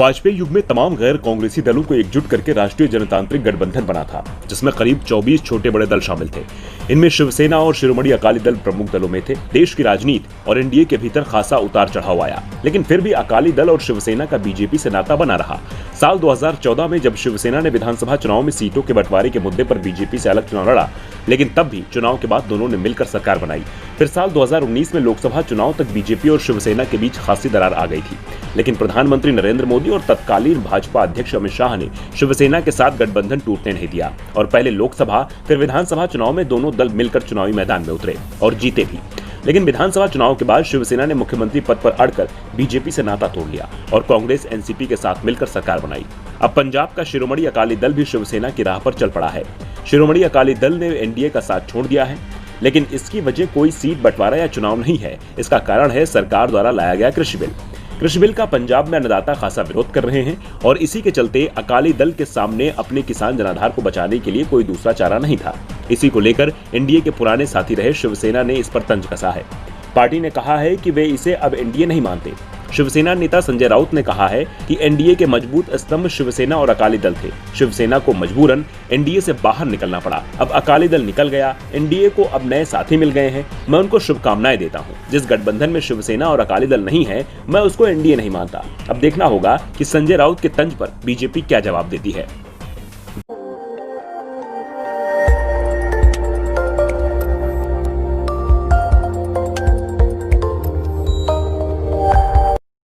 वाजपेयी युग में तमाम गैर कांग्रेसी दलों को एकजुट करके राष्ट्रीय जनतांत्रिक गठबंधन बना था, जिसमें करीब 24 छोटे बड़े दल शामिल थे। इनमें शिवसेना और शिरोमणि अकाली दल प्रमुख दलों में थे। देश की राजनीति और एनडीए के भीतर खासा उतार चढ़ाव आया, लेकिन फिर भी अकाली दल और शिवसेना का बीजेपी से नाता बना रहा। साल 2014 में जब शिवसेना ने विधानसभा चुनाव में सीटों के बंटवारे के मुद्दे पर बीजेपी से अलग चुनाव लड़ा, लेकिन तब भी चुनाव के बाद दोनों ने मिलकर सरकार बनाई। फिर साल 2019 में लोकसभा चुनाव तक बीजेपी और शिवसेना के बीच खासी दरार आ गई थी, लेकिन प्रधानमंत्री नरेंद्र मोदी और तत्कालीन भाजपा अध्यक्ष अमित शाह ने शिवसेना के साथ गठबंधन टूटने नहीं दिया और पहले लोकसभा फिर विधानसभा चुनाव में दोनों दल मिलकर चुनावी मैदान में उतरे और जीते भी। लेकिन विधानसभा चुनाव के बाद शिवसेना ने मुख्यमंत्री पद पर अड़कर बीजेपी से नाता तोड़ लिया और कांग्रेस एनसीपी के साथ मिलकर सरकार बनाई। अब पंजाब का शिरोमणि अकाली दल भी शिवसेना की राह पर चल पड़ा है। शिरोमणि अकाली दल ने एनडीए का साथ छोड़ दिया है, लेकिन इसकी वजह कोई सीट बंटवारा या चुनाव नहीं है। इसका कारण है सरकार द्वारा लाया गया कृषि बिल। कृषि बिल का पंजाब में अन्नदाता खासा विरोध कर रहे हैं और इसी के चलते अकाली दल के सामने अपने किसान जनाधार को बचाने के लिए कोई दूसरा चारा नहीं था। इसी को लेकर एनडीए के पुराने साथी रहे शिवसेना ने इस पर तंज कसा है। पार्टी ने कहा है कि वे इसे अब एनडीए नहीं मानते। शिवसेना नेता संजय राउत ने कहा है कि एनडीए के मजबूत स्तंभ शिवसेना और अकाली दल थे। शिवसेना को मजबूरन एनडीए से बाहर निकलना पड़ा। अब अकाली दल निकल गया, एनडीए को अब नए साथी मिल गए हैं। मैं उनको शुभकामनाएं देता हूं। जिस गठबंधन में शिवसेना और अकाली दल नहीं है, मैं उसको एनडीए नहीं मानता। अब देखना होगा कि संजय राउत के तंज पर बीजेपी क्या जवाब देती है।